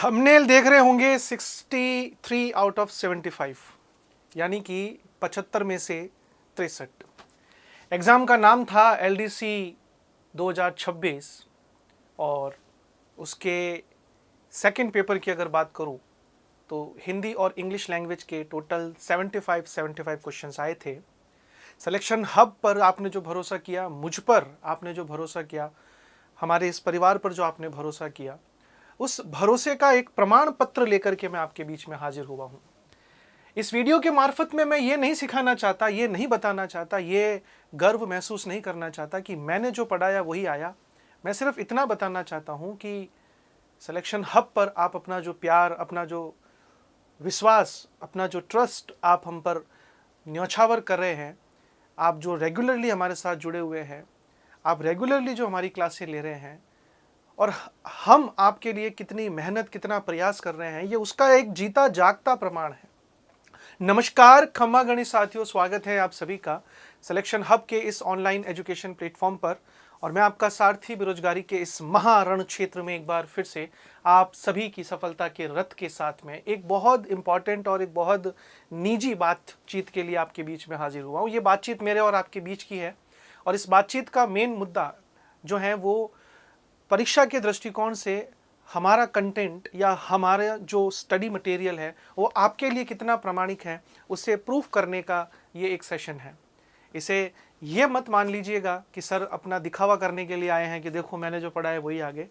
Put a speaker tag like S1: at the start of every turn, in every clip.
S1: Thumbnail देख रहे होंगे 63 आउट ऑफ 75, यानी कि 75 में से 63। एग्ज़ाम का नाम था LDC 2026 और उसके सेकंड पेपर की अगर बात करूं तो हिंदी और इंग्लिश लैंग्वेज के टोटल 75 क्वेश्चंस आए थे। सिलेक्शन हब पर आपने जो भरोसा किया, मुझ पर आपने जो भरोसा किया, हमारे इस परिवार पर जो आपने भरोसा किया, उस भरोसे का एक प्रमाण पत्र लेकर के मैं आपके बीच में हाजिर हुआ हूं। इस वीडियो के मार्फत में मैं ये नहीं सिखाना चाहता, ये नहीं बताना चाहता, ये गर्व महसूस नहीं करना चाहता कि मैंने जो पढ़ाया वही आया। मैं सिर्फ इतना बताना चाहता हूं कि सिलेक्शन हब पर आप अपना जो प्यार, अपना जो विश्वास, अपना जो ट्रस्ट आप हम पर न्यौछावर कर रहे हैं, आप जो रेगुलरली हमारे साथ जुड़े हुए हैं, आप रेगुलरली जो हमारी क्लासें ले रहे हैं और हम आपके लिए कितनी मेहनत, कितना प्रयास कर रहे हैं, ये उसका एक जीता जागता प्रमाण है। नमस्कार खम्मा गणित साथियों, स्वागत है आप सभी का सिलेक्शन हब के इस ऑनलाइन एजुकेशन प्लेटफॉर्म पर। और मैं आपका सारथी बेरोजगारी के इस महारण क्षेत्र में एक बार फिर से आप सभी की सफलता के रथ के साथ में एक बहुत इंपॉर्टेंट और एक बहुत निजी बातचीत के लिए आपके बीच में हाजिर हुआ हूँ। ये बातचीत मेरे और आपके बीच की है और इस बातचीत का मेन मुद्दा जो है वो परीक्षा के दृष्टिकोण से हमारा कंटेंट या हमारा जो स्टडी मटेरियल है वो आपके लिए कितना प्रामाणिक है, उसे प्रूफ करने का ये एक सेशन है। इसे ये मत मान लीजिएगा कि सर अपना दिखावा करने के लिए आए हैं कि देखो मैंने जो पढ़ा है वही आगे।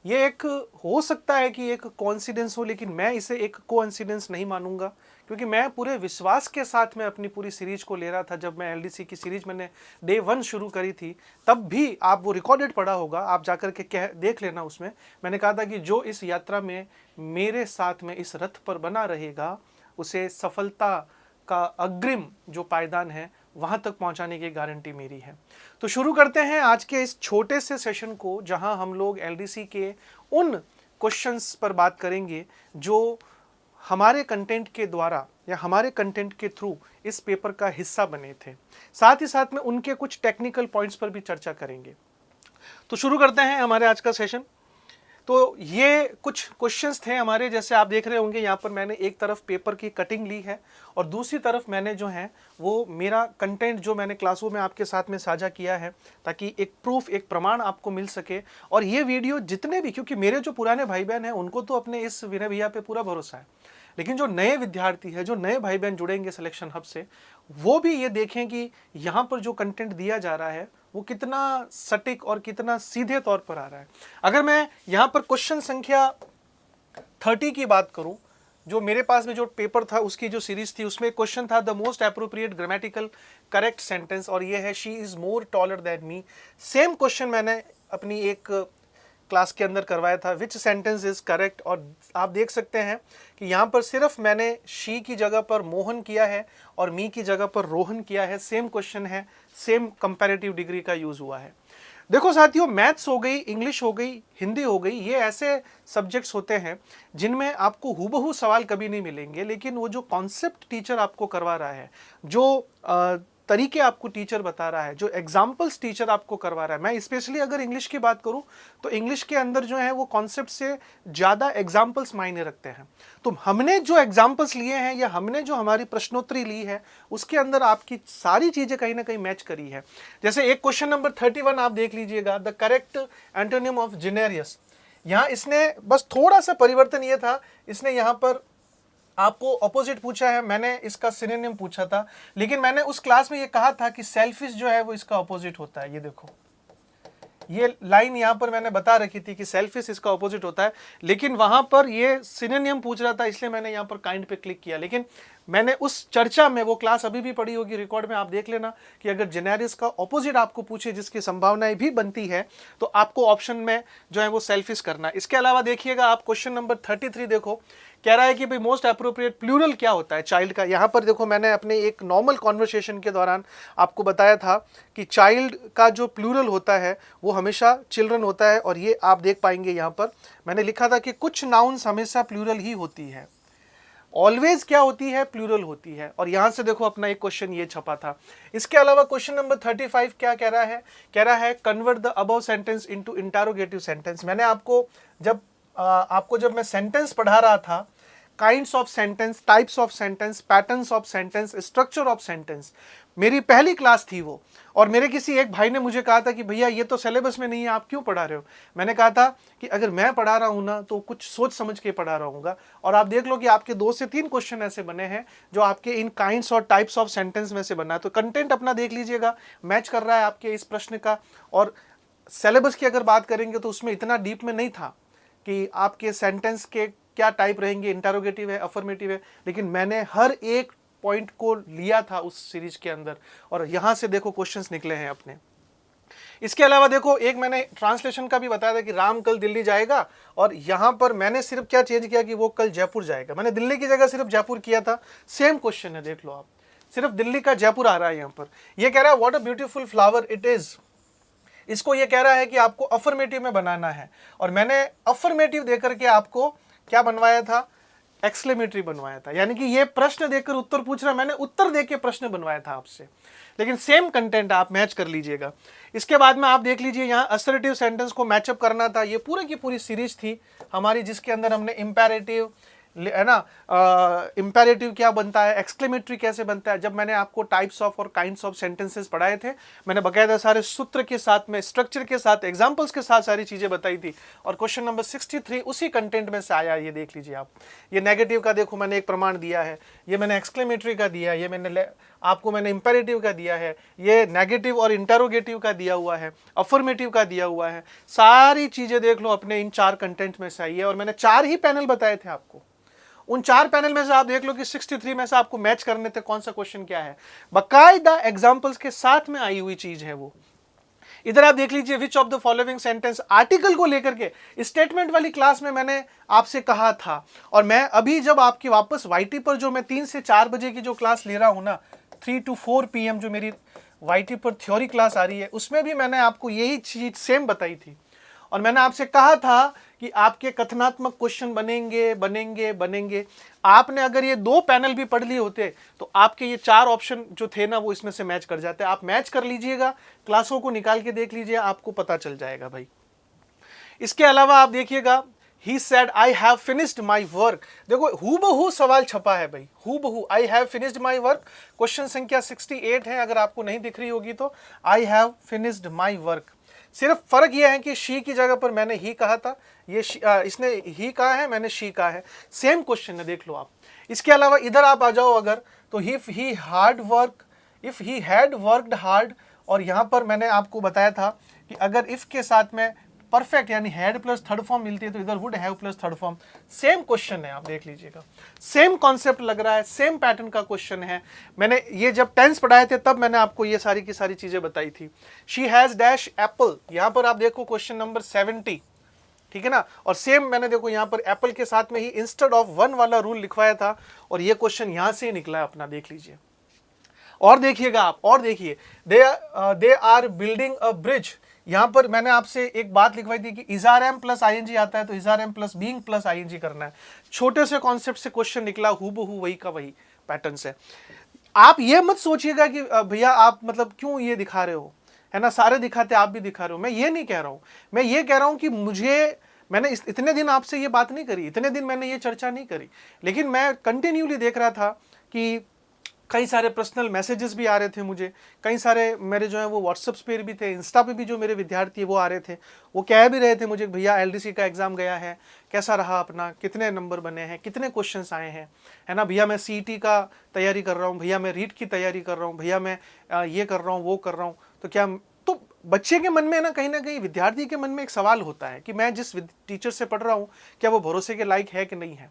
S1: ये एक हो सकता है कि एक कोइंसिडेंस हो, लेकिन मैं इसे एक कोइंसिडेंस नहीं मानूंगा, क्योंकि मैं पूरे विश्वास के साथ में अपनी पूरी सीरीज को ले रहा था। जब मैं LDC की सीरीज मैंने डे 1 शुरू करी थी, तब भी आप वो रिकॉर्डेड पढ़ा होगा, आप जाकर के देख लेना। उसमें मैंने कहा था कि जो इस यात्रा में मेरे साथ में इस रथ पर बना रहेगा, उसे सफलता का अग्रिम जो पायदान है वहां तक पहुंचाने की गारंटी मेरी है। तो शुरू करते हैं आज के इस छोटे से सेशन को, जहां हम लोग LDC के उन क्वेश्चंस पर बात करेंगे जो हमारे कंटेंट के द्वारा या हमारे कंटेंट के थ्रू इस पेपर का हिस्सा बने थे। साथ ही साथ में उनके कुछ टेक्निकल पॉइंट्स पर भी चर्चा करेंगे। तो शुरू करते हैं हमारे आज का सेशन। तो ये कुछ क्वेश्चंस थे हमारे, जैसे आप देख रहे होंगे यहाँ पर मैंने एक तरफ पेपर की कटिंग ली है और दूसरी तरफ मैंने जो है वो मेरा कंटेंट जो मैंने क्लासों में आपके साथ में साझा किया है, ताकि एक प्रूफ, एक प्रमाण आपको मिल सके। और ये वीडियो जितने भी, क्योंकि मेरे जो पुराने भाई बहन हैं उनको तो अपने इस विनय भैया पे पूरा भरोसा है, लेकिन जो नए विद्यार्थी है, जो नए भाई बहन जुड़ेंगे सिलेक्शन हब से, वो भी ये देखें कि यहाँ पर जो कंटेंट दिया जा रहा है वो कितना सटीक और कितना सीधे तौर पर आ रहा है। अगर मैं यहाँ पर क्वेश्चन संख्या 30 की बात करूं, जो मेरे पास में जो पेपर था उसकी जो सीरीज थी, उसमें क्वेश्चन था the most appropriate grammatical correct sentence, और ये है she is more taller than me. Same question मैंने अपनी एक क्लास के अंदर करवाया था, विच सेंटेंस इज करेक्ट। और आप देख सकते हैं कि यहाँ पर सिर्फ मैंने शी की जगह पर मोहन किया है और मी की जगह पर रोहन किया है। सेम क्वेश्चन है, सेम कंपैरेटिव डिग्री का यूज हुआ है। देखो साथियों, मैथ्स हो गई, इंग्लिश हो गई, हिंदी हो गई, ये ऐसे सब्जेक्ट्स होते हैं जिनमें आपको हूबहू सवाल कभी नहीं मिलेंगे, लेकिन वो जो कॉन्सेप्ट टीचर आपको करवा रहा है, जो तरीके आपको टीचर बता रहा है, जो एग्जाम्पल्स टीचर आपको करवा रहा है, मैं स्पेशली अगर इंग्लिश की बात करूं तो इंग्लिश के अंदर जो है वो कॉन्सेप्ट से ज़्यादा एग्जाम्पल्स मायने रखते हैं। तो हमने जो एग्जाम्पल्स लिए हैं या हमने जो हमारी प्रश्नोत्तरी ली है, उसके अंदर आपकी सारी चीज़ें कहीं ना कहीं मैच करी है। जैसे एक क्वेश्चन नंबर 31 आप देख लीजिएगा, द करेक्ट एंटोनिम ऑफ जेनेरियस। यहाँ इसने बस थोड़ा सा परिवर्तन ये था, इसने यहाँ पर आपको ऑपोजिट पूछा है, मैंने इसका सिनोनिम पूछा था, लेकिन मैंने उस क्लास में ये कहा था कि सेल्फिश जो है वो इसका ऑपोजिट होता है। ये देखो, ये लाइन यहाँ पर मैंने बता रखी थी कि सेल्फिश इसका ऑपोजिट होता है, लेकिन वहां पर ये सिनोनिम पूछ रहा था, इसलिए मैंने यहाँ पर काइंड पे क्लिक किया। लेकिन मैंने उस चर्चा में, वो क्लास अभी भी पड़ी होगी रिकॉर्ड में, आप देख लेना, कि अगर जेनेरियस का ऑपोजिट आपको पूछे, जिसकी संभावनाएं भी बनती है, तो आपको ऑप्शन में जो है वो सेल्फिश करना है। इसके अलावा देखिएगा आप क्वेश्चन नंबर 33 देखो, कह रहा है कि भाई मोस्ट अप्रोप्रिएट प्लूरल क्या होता है चाइल्ड का। यहाँ पर देखो, मैंने अपने एक नॉर्मल कॉन्वर्सेशन के दौरान आपको बताया था कि चाइल्ड का जो प्लूरल होता है वो हमेशा चिल्ड्रन होता है, और ये आप देख पाएंगे यहाँ पर मैंने लिखा था कि कुछ नाउन्स हमेशा प्लूरल ही होती है, ऑलवेज क्या होती है, प्लूरल होती है। और यहां से देखो अपना एक क्वेश्चन ये छपा था। इसके अलावा क्वेश्चन नंबर 35 क्या कह रहा है, convert the above sentence into interrogative sentence. मैंने आपको जब आपको जब मैं सेंटेंस पढ़ा रहा था, kinds of sentence, types of sentence, patterns of sentence, structure of sentence, मेरी पहली क्लास थी वो। और मेरे किसी एक भाई ने मुझे कहा था कि भैया ये तो सिलेबस में नहीं है, आप क्यों पढ़ा रहे हो? मैंने कहा था कि अगर मैं पढ़ा रहा हूँ ना तो कुछ सोच समझ के पढ़ा रहा हूँगा। और आप देख लो कि आपके 2 से 3 क्वेश्चन ऐसे बने हैं जो आपके इन काइंड्स और टाइप्स ऑफ सेंटेंस में से बना है। तो कंटेंट अपना देख लीजिएगा, मैच कर रहा है आपके इस प्रश्न का। और सिलेबस की अगर बात करेंगे तो उसमें इतना डीप में नहीं था कि आपके सेंटेंस के क्या टाइप रहेंगे, इंटरोगेटिव है, अफर्मेटिव है, लेकिन मैंने हर एक पॉइंट को लिया था उस सीरीज के अंदर, और यहां से देखो क्वेश्चंस निकले हैं अपने। इसके अलावा देखो, एक मैंने ट्रांसलेशन का भी बताया था कि राम कल दिल्ली जाएगा, और यहां पर मैंने सिर्फ क्या चेंज किया कि वो कल जयपुर जाएगा। मैंने दिल्ली की जगह सिर्फ जयपुर किया था। सेम क्वेश्चन है, देख लो आप, सिर्फ दिल्ली का जयपुर आ रहा है यहाँ पर। ये कह रहा है what a beautiful flower it is. इसको ये कह रहा है कि आपको अफर्मेटिव में बनाना है, और मैंने अफर्मेटिव देकर के आपको क्या बनवाया था, एक्सक्लेमेटरी बनवाया था। यानी कि ये प्रश्न देकर उत्तर पूछ रहा, मैंने उत्तर देके प्रश्न बनवाया था आपसे, लेकिन सेम कंटेंट आप मैच कर लीजिएगा। इसके बाद में आप देख लीजिए, यहाँ असर्टिव सेंटेंस को मैचअप करना था। ये पूरी की पूरी सीरीज थी हमारी, जिसके अंदर हमने इंपेरेटिव, है ना, इंपेरेटिव क्या बनता है, एक्सक्लेमेटरी कैसे बनता है। जब मैंने आपको टाइप्स ऑफ और काइंड्स ऑफ सेंटेंसेस पढ़ाए थे, मैंने बकायदा सारे सूत्र के साथ में, स्ट्रक्चर के साथ, एग्जांपल्स के साथ सारी चीजें बताई थी। और क्वेश्चन नंबर 63 उसी कंटेंट में से आया। ये देख लीजिए आप, ये नेगेटिव का देखो मैंने एक प्रमाण दिया है, ये मैंने एक्सक्लेमेटरी का दिया है, ये मैंने इंपेरेटिव का दिया है, ये नेगेटिव और इंटरोगेटिव का दिया हुआ है, अफर्मेटिव का दिया हुआ है। सारी चीजें देख लो अपने इन 4 कंटेंट में से आई है, और मैंने 4 ही पैनल बताए थे आपको। उन 4 पैनल में से आप देख लो कि 63 में से आपको मैच करने थे कौन सा क्वेश्चन क्या है, बकायदा एग्जांपल्स के साथ में आई हुई चीज है वो। इधर आप देख लीजिए, विच of the following sentence, article को लेकर के स्टेटमेंट वाली क्लास में मैंने आपसे कहा था। और मैं अभी जब आपकी वापस वाईटी पर जो मैं 3 से 4 बजे की जो क्लास ले रहा हूं ना, 3 to 4 PM जो मेरी वाईटी पर थ्योरी क्लास आ रही है, उसमें भी मैंने आपको यही चीज सेम बताई थी। और मैंने आपसे कहा था कि आपके कथनात्मक क्वेश्चन बनेंगे बनेंगे बनेंगे। आपने अगर ये 2 पैनल भी पढ़ लिए होते तो आपके ये 4 ऑप्शन जो थे ना, वो इसमें से मैच कर जाते। आप मैच कर लीजिएगा, क्लासों को निकाल के देख लीजिए, आपको पता चल जाएगा भाई। इसके अलावा आप देखिएगा, he said I have finished my work. देखो हूबहू सवाल छपा है भाई, हूबहू, I have finished my work. Question संख्या 68 है, अगर आपको नहीं दिख रही होगी तो, I have finished my work. सिर्फ फर्क यह है कि शी की जगह पर मैंने ही कहा था, ये इसने ही कहा है, मैंने शी कहा है। सेम क्वेश्चन है, देख लो आप। इसके अलावा इधर आप आ जाओ अगर, तो if he hard work, if he had worked hard, और यहां पर मैंने आपको बताया था कि अगर इफ के साथ में परफेक्ट यानी हैड प्लस थर्ड फॉर्म मिलती है तो इधर would have plus third form. Same question है, आप देख लीजिएगा, सेम कॉन्सेप्ट लग रहा है, सेम पैटर्न का क्वेश्चन है। मैंने ये जब टेंस पढ़ाए थे तब मैंने आपको ये सारी की सारी चीजें बताई थी। शी हैज डैश एप्पल, यहां पर आप देखो क्वेश्चन नंबर 70, ठीक है ना। और सेम मैंने देखो यहाँ पर एप्पल के साथ में ही इंस्टेड ऑफ 1 वाला रूल लिखवाया था, और ये क्वेश्चन यहां से ही निकला है अपना, देख लीजिए। और देखिएगा आप, और देखिए, they are building a bridge. यहां पर मैंने आपसे एक बात लिखवाई थी कि इज़ार एम प्लस आईएनजी आता है तो is are am plus being plus ING करना है। छोटे से कॉन्सेप्ट से क्वेश्चन निकला, हूबहू वही का वही पैटर्न से। आप ये मत सोचिएगा कि भैया आप मतलब क्यों ये दिखा रहे हो, है ना, सारे दिखाते आप भी दिखा रहे हो। मैं ये नहीं कह रहा हूं, मैं ये कह रहा हूं कि मैंने इतने दिन आपसे ये बात नहीं करी, इतने दिन मैंने ये चर्चा नहीं करी, लेकिन मैं कंटिन्यूली देख रहा था कि कई सारे पर्सनल मैसेजेस भी आ रहे थे मुझे, कई सारे मेरे जो है वो व्हाट्सएप्स पे भी थे, इंस्टा पे भी जो मेरे विद्यार्थी वो आ रहे थे, वो कह भी रहे थे मुझे, भैया एलडीसी का एग्जाम गया है, कैसा रहा अपना, कितने नंबर बने हैं, कितने क्वेश्चंस आए हैं, है ना, भैया मैं सीईटी का तैयारी कर रहा हूँ, भैया मैं रीट की तैयारी कर रहा हूँ, भैया मैं ये कर रहा हूँ, वो कर रहा हूँ। तो क्या, तो बच्चे के मन में ना कहीं विद्यार्थी के मन में एक सवाल होता है कि मैं जिस टीचर से पढ़ रहा हूँ क्या वो भरोसे के लायक है कि नहीं है।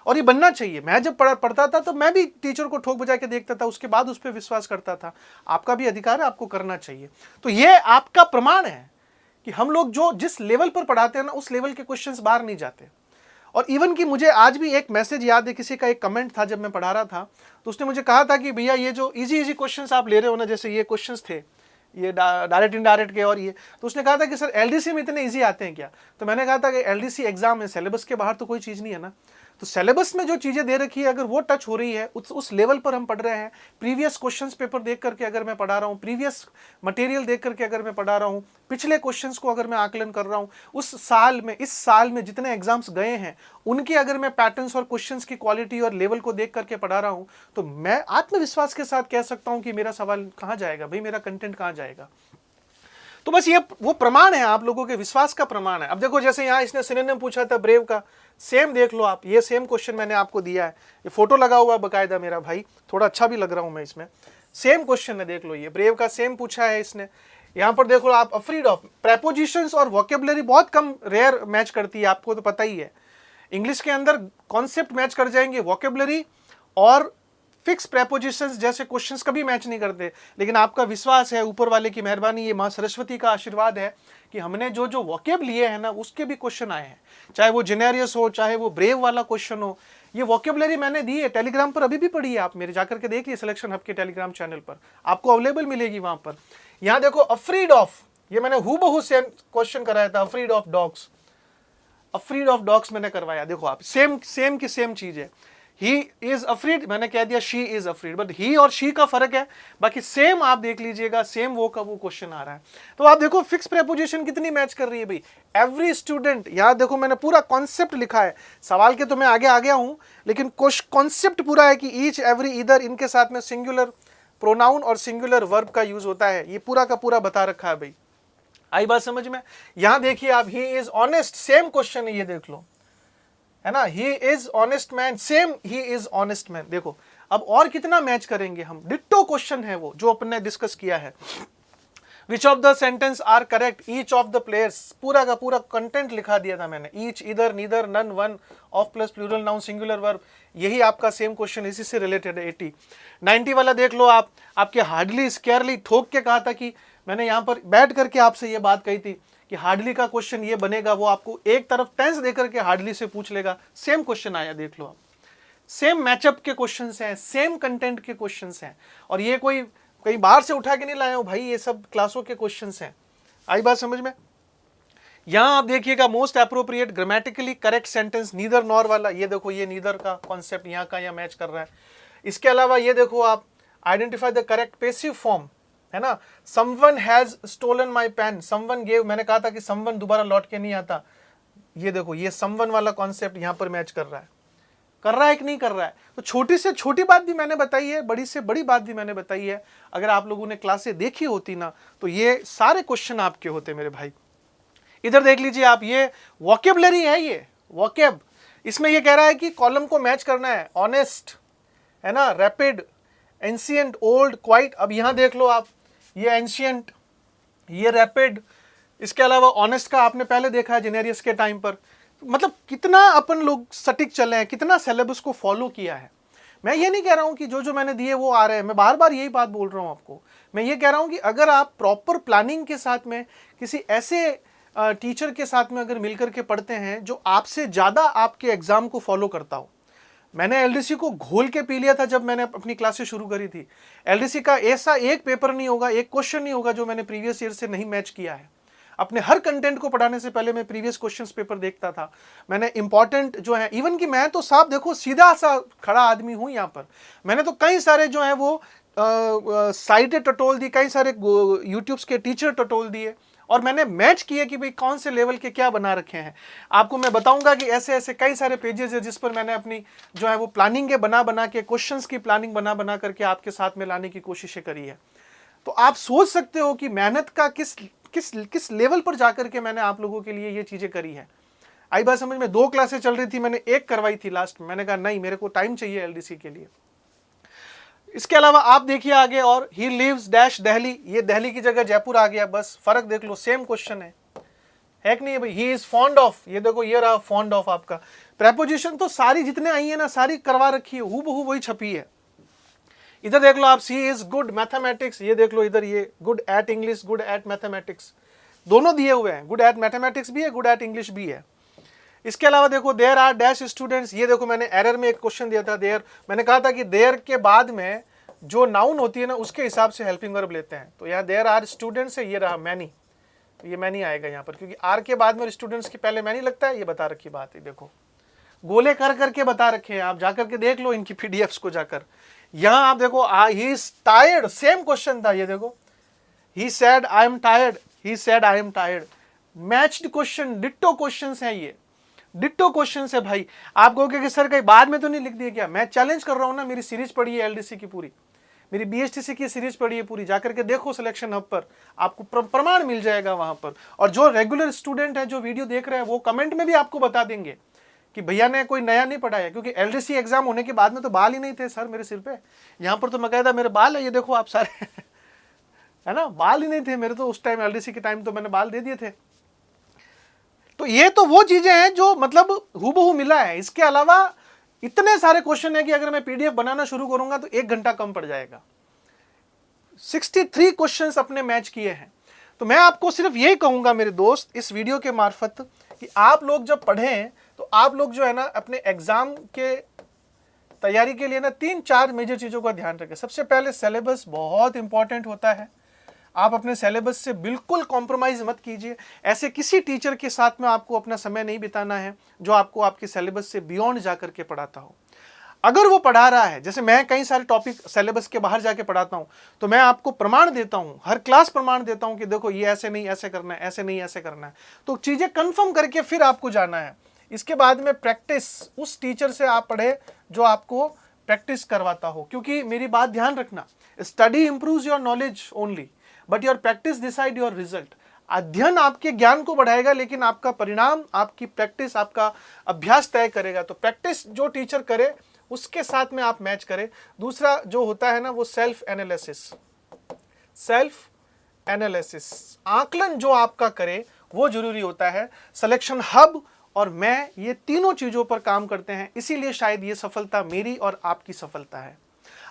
S1: और ये बनना चाहिए। मैं जब पढ़ता था तो मैं भी टीचर को ठोक बजा के देखता था, उसके बाद उस पर विश्वास करता था। आपका भी अधिकार है, आपको करना चाहिए। तो ये आपका प्रमाण है कि हम लोग जो जिस लेवल पर पढ़ाते हैं ना, उस लेवल के क्वेश्चंस बाहर नहीं जाते। और इवन कि मुझे आज भी एक मैसेज याद है, किसी का एक कमेंट था जब मैं पढ़ा रहा था, तो उसने मुझे कहा था कि भैया ये जो इजी क्वेश्चंस आप ले रहे हो ना, जैसे ये क्वेश्चंस थे, ये डायरेक्ट इनडायरेक्ट के, और ये, तो उसने कहा था कि सर एलडीसी में इतने इजी आते हैं क्या। तो मैंने कहा था कि एलडीसी एग्जाम है, सिलेबस के बाहर तो कोई चीज़ नहीं है ना। तो सिलेबस में जो चीज़ें दे रखी है अगर वो टच हो रही है, उस लेवल पर हम पढ़ रहे हैं, प्रीवियस क्वेश्चंस पेपर देख करके अगर मैं पढ़ा रहा हूँ, प्रीवियस मटेरियल देख करके अगर मैं पढ़ा रहा हूँ, पिछले क्वेश्चंस को अगर मैं आकलन कर रहा हूँ, उस साल में इस साल में जितने एग्जाम्स गए हैं उनके अगर मैं पैटर्न्स और क्वेश्चंस की क्वालिटी और लेवल को देख करके पढ़ा रहा हूँ, तो मैं आत्मविश्वास के साथ कह सकता हूँ कि मेरा सवाल कहाँ जाएगा भाई, मेरा कंटेंट कहाँ जाएगा। तो बस ये वो प्रमाण है, आप लोगों के विश्वास का प्रमाण है। अब देखो जैसे यहाँ इसने सिनोनिम पूछा था ब्रेव का, सेम देख लो आप, ये सेम क्वेश्चन मैंने आपको दिया है, ये फोटो लगा हुआ बकायदा मेरा भाई, थोड़ा अच्छा भी लग रहा हूँ मैं इसमें। सेम क्वेश्चन है, देख लो ये ब्रेव का सेम पूछा है इसने। यहाँ पर देखो आप, अफ्रीड ऑफ, प्रेपोजिशंस और वोकेबलरी बहुत कम रेयर मैच करती है, आपको तो पता ही है। इंग्लिश के अंदर कॉन्सेप्ट मैच कर जाएंगे, वोकेबलरी और फिक्स प्रेपोजिशंस जैसे क्वेश्चंस कभी मैच नहीं करते। लेकिन आपका विश्वास है, ऊपर वाले की मेहरबानी, ये माँ सरस्वती का आशीर्वाद है कि हमने जो जो वोकेब लिए हैं ना उसके भी क्वेश्चन आए हैं, चाहे वो जेनेरियस हो, चाहे वो ब्रेव वाला क्वेश्चन हो। ये वोकेबलरी मैंने दी है, टेलीग्राम पर अभी भी पढ़ी है, आप मेरे जाकर के देखिए, सिलेक्शन हब के टेलीग्राम चैनल पर आपको अवेलेबल मिलेगी वहां पर। यहाँ देखो अफ्रीड ऑफ, ये मैंने हूबहू सेम क्वेश्चन कराया था, afraid of dogs, afraid of dogs मैंने करवाया। देखो आप, सेम की सेम चीज है। ही इज अफ्रीड, मैंने कह दिया she is afraid, but he और शी का फर्क है, बाकी सेम आप देख लीजिएगा, सेम वो का वो क्वेश्चन आ रहा है। तो आप देखो फिक्स प्रेपोजिशन कितनी मैच कर रही है भाई, एवरी स्टूडेंट। यहाँ देखो मैंने पूरा कॉन्सेप्ट लिखा है, सवाल के तो मैं आगे आ गया हूं, लेकिन कॉन्सेप्ट पूरा है कि ईच, एवरी, इधर, इनके साथ में सिंगुलर प्रोनाउन और सिंगुलर वर्ब का यूज होता है, ये पूरा का पूरा बता रखा है भाई। आई बात समझ में? यहां देखिए आप, he is honest, same question है ये, देख लो, है ना, he is honest man, same he is honest man. देखो अब और कितना मैच करेंगे हम, डिट्टो क्वेश्चन है वो जो अपने डिस्कस किया है। Which of the sentence are correct, each of the players, पूरा का पूरा कंटेंट लिखा दिया था मैंने, each, either, neither, none, one, of plus plural noun singular verb, यही आपका सेम क्वेश्चन इसी से रिलेटेड है। 80 90 वाला देख लो आप, आपके हार्डली स्केयरली ठोक के कहा था कि मैंने यहाँ पर बैठ करके आपसे ये बात कही थी कि हार्डली का क्वेश्चन ये बनेगा, वो आपको एक तरफ टेंस देकर के हार्डली से पूछ लेगा, सेम क्वेश्चन आया, देख लो आप, सेम मैचअप के क्वेश्चंस हैं, सेम कंटेंट के क्वेश्चंस हैं, और ये कोई कहीं बाहर से उठा के नहीं लाया हूं भाई, ये सब क्लासों के क्वेश्चंस हैं। आई बात समझ में? यहां आप देखिएगा, most appropriate grammatically correct sentence, neither nor वाला, ये देखो ये नीदर का कॉन्सेप्ट यहाँ का यहाँ मैच कर रहा है। इसके अलावा ये देखो आप, identify the correct passive form, है ना, someone has stolen my pen, someone gave, मैंने कहा था कि समवन दोबारा लौट के नहीं आता, ये देखो ये समवन वाला कॉन्सेप्ट यहां पर मैच कर रहा है कि नहीं कर रहा है। तो छोटी से छोटी बात भी मैंने बताई है, बड़ी से बड़ी बात भी मैंने बताई है, अगर आप लोगों ने क्लासें देखी होती ना तो ये सारे क्वेश्चन आपके होते मेरे भाई। इधर देख लीजिए आप, ये वोकेबलरी है, ये वोकेब, इसमें ये कह रहा है कि कॉलम को मैच करना है, ऑनेस्ट, है ना, रैपिड, एंशिएंट, ओल्ड, क्वाइट। अब यहां देख लो आप, ये एंशिएंट, ये रैपिड, इसके अलावा ऑनेस्ट का आपने पहले देखा है जेनेरियस के टाइम पर। मतलब कितना अपन लोग सटीक चले हैं, कितना सिलेबस को फॉलो किया है। मैं ये नहीं कह रहा हूं कि जो जो मैंने दिए वो आ रहे हैं, मैं बार बार यही बात बोल रहा हूं आपको। मैं ये कह रहा हूं कि अगर आप प्रॉपर प्लानिंग के साथ में किसी ऐसे टीचर के साथ में अगर मिलकर के पढ़ते हैं जो आपसे ज़्यादा आपके एग्जाम को फॉलो करता हो। मैंने एलडीसी को घोल के पी लिया था जब मैंने अपनी क्लासेस शुरू करी थी। एलडीसी का ऐसा एक पेपर नहीं होगा, एक क्वेश्चन नहीं होगा जो मैंने प्रीवियस ईयर से नहीं मैच किया है। अपने हर कंटेंट को पढ़ाने से पहले मैं प्रीवियस क्वेश्चंस पेपर देखता था। मैंने इंपॉर्टेंट जो है, इवन कि मैं तो साहब देखो सीधा सा खड़ा आदमी हूं यहाँ पर, मैंने तो कई सारे जो है वो साइटें टटोल दी, कई सारे यूट्यूब्स के टीचर टटोल दिए, और मैंने मैच किया कि भाई कौन से लेवल के क्या बना रखे हैं। आपको मैं बताऊंगा कि ऐसे ऐसे कई सारे पेजेस है जिस पर मैंने अपनी जो है वो प्लानिंग के बना के, क्वेश्चंस की प्लानिंग बना करके आपके साथ में लाने की कोशिशें करी है। तो आप सोच सकते हो कि मेहनत का किस लेवल पर जाकर के मैंने आप लोगों के लिए ये चीजें करी है। आई बात समझ में? 2 क्लासें चल रही थी, मैंने एक करवाई थी लास्ट में, मैंने कहा नहीं, मेरे को टाइम चाहिए एलडीसी के लिए। इसके अलावा आप देखिए आगे, और ही लिव्स डैश दिल्ली, ये दिल्ली की जगह जयपुर आ गया, बस फर्क देख लो, सेम क्वेश्चन है कि नहीं है भाई। ही इज फॉन्ड ऑफ, ये देखो ये रहा फॉन्ड ऑफ आपका। प्रेपोजिशन तो सारी जितने आई है ना सारी करवा रखी है, हूबहू वही छपी है। इधर देख लो आप, सी इज गुड मैथमेटिक्स, ये देख लो इधर, ये good at English, good at mathematics, दोनों दिए हुए हैं, गुड एट मैथमेटिक्स भी है, गुड एट इंग्लिश भी है। इसके अलावा देखो, देयर आर डैश स्टूडेंट्स, ये देखो मैंने एरर में एक क्वेश्चन दिया था, देयर, मैंने कहा था कि देयर के बाद में जो नाउन होती है ना उसके हिसाब से हेल्पिंग वर्ब लेते हैं। तो यहाँ देयर आर स्टूडेंट्स है, ये रहा मैनी, तो ये मैनी आएगा यहाँ पर, क्योंकि आर के बाद में स्टूडेंट्स के पहले मैनी लगता है, ये बता रखी बात है देखो। गोले कर करके बता रखे हैं, आप जाकर के देख लो इनकी पीडीएफ्स को जाकर। यहां आप देखो, he is tired, same question था, ये देखो, he said I am tired, he said I am tired. Matched question, ditto questions हैं ये, डिट्टो क्वेश्चंस है भाई। आप कहोगे कि सर कहीं बाद में तो नहीं लिख दिया क्या? मैं चैलेंज कर रहा हूं ना, मेरी सीरीज पढ़ी है एलडीसी की पूरी, मेरी बीएसटीसी की सीरीज पढ़ी है पूरी, जाकर के देखो सिलेक्शन हब पर, आपको प्रमाण मिल जाएगा वहां पर। और जो रेगुलर स्टूडेंट है जो वीडियो देख रहे हैं वो कमेंट में भी आपको बता देंगे कि भैया ने कोई नया नहीं पढ़ाया, क्योंकि एलडीसी एग्जाम होने के बाद में तो बाल ही नहीं थे सर मेरे सिर पे। यहाँ पर तो बकायदा मेरे बाल है, ये देखो आप सारे है ना, बाल ही नहीं थे मेरे तो उस टाइम, एलडीसी के टाइम तो मैंने बाल दे दिए थे। तो ये तो वो चीजें हैं जो मतलब हूबहू मिला है। इसके अलावा इतने सारे क्वेश्चन है कि अगर मैं पीडीएफ बनाना शुरू करूंगा तो 1 घंटा कम पड़ जाएगा। 63 क्वेश्चंस अपने मैच किए हैं। तो मैं आपको सिर्फ यही कहूंगा मेरे दोस्त इस वीडियो के मार्फत कि आप लोग जब पढ़ें तो आप लोग जो है ना अपने एग्जाम के तैयारी के लिए ना 3-4 मेजर चीजों का ध्यान रखें। सबसे पहले सिलेबस बहुत इंपॉर्टेंट होता है, आप अपने सिलेबस से बिल्कुल कॉम्प्रोमाइज मत कीजिए। ऐसे किसी टीचर के साथ में आपको अपना समय नहीं बिताना है जो आपको आपके सिलेबस से बियॉन्ड जाकर के पढ़ाता हो। अगर वो पढ़ा रहा है, जैसे मैं कई सारे टॉपिक सिलेबस के बाहर जाके पढ़ाता हूं, तो मैं आपको प्रमाण देता हूं, हर क्लास प्रमाण देता हूं कि देखो ये ऐसे नहीं ऐसे करना है, ऐसे नहीं ऐसे करना है। तो चीजें कंफर्म करके फिर आपको जाना है। इसके बाद में प्रैक्टिस उस टीचर से आप पढ़े जो आपको प्रैक्टिस करवाता हो, क्योंकि मेरी बात ध्यान रखना, study improves your knowledge only but your practice decide your result. अध्ययन आपके ज्ञान को बढ़ाएगा लेकिन आपका परिणाम, आपकी प्रैक्टिस, आपका अभ्यास तय करेगा। तो प्रैक्टिस जो टीचर करे उसके साथ में आप मैच करें। दूसरा जो होता है ना वो सेल्फ एनालिसिस, सेल्फ एनालिसिस, आकलन जो आपका करे वो जरूरी होता है। सिलेक्शन हब और मैं ये तीनों चीजों पर काम करते हैं, इसीलिए शायद ये सफलता मेरी और आपकी सफलता है।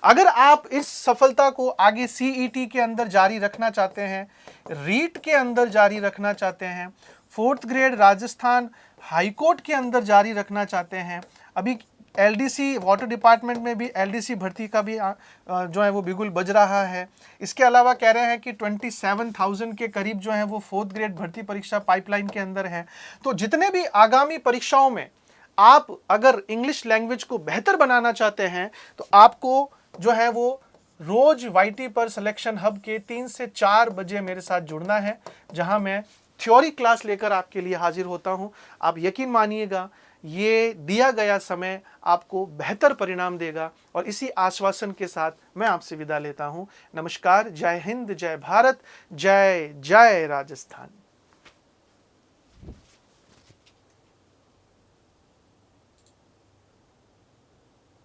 S1: अगर आप इस सफलता को आगे सीईटी के अंदर जारी रखना चाहते हैं, रीट के अंदर जारी रखना चाहते हैं, 4th ग्रेड राजस्थान हाईकोर्ट के अंदर जारी रखना चाहते हैं, अभी एलडीसी वाटर डिपार्टमेंट में भी एलडीसी भर्ती का भी जो है वो बिगुल बज रहा है। इसके अलावा कह रहे हैं कि 27,000 के करीब जो है वो 4th ग्रेड भर्ती परीक्षा पाइपलाइन के अंदर है। तो जितने भी आगामी परीक्षाओं में आप अगर इंग्लिश लैंग्वेज को बेहतर बनाना चाहते हैं तो आपको जो है वो रोज वाईटी पर सिलेक्शन हब के 3 से 4 बजे मेरे साथ जुड़ना है, जहां मैं थ्योरी क्लास लेकर आपके लिए हाजिर होता हूं। आप यकीन मानिएगा ये दिया गया समय आपको बेहतर परिणाम देगा। और इसी आश्वासन के साथ मैं आपसे विदा लेता हूं। नमस्कार, जय हिंद, जय भारत, जय जय राजस्थान।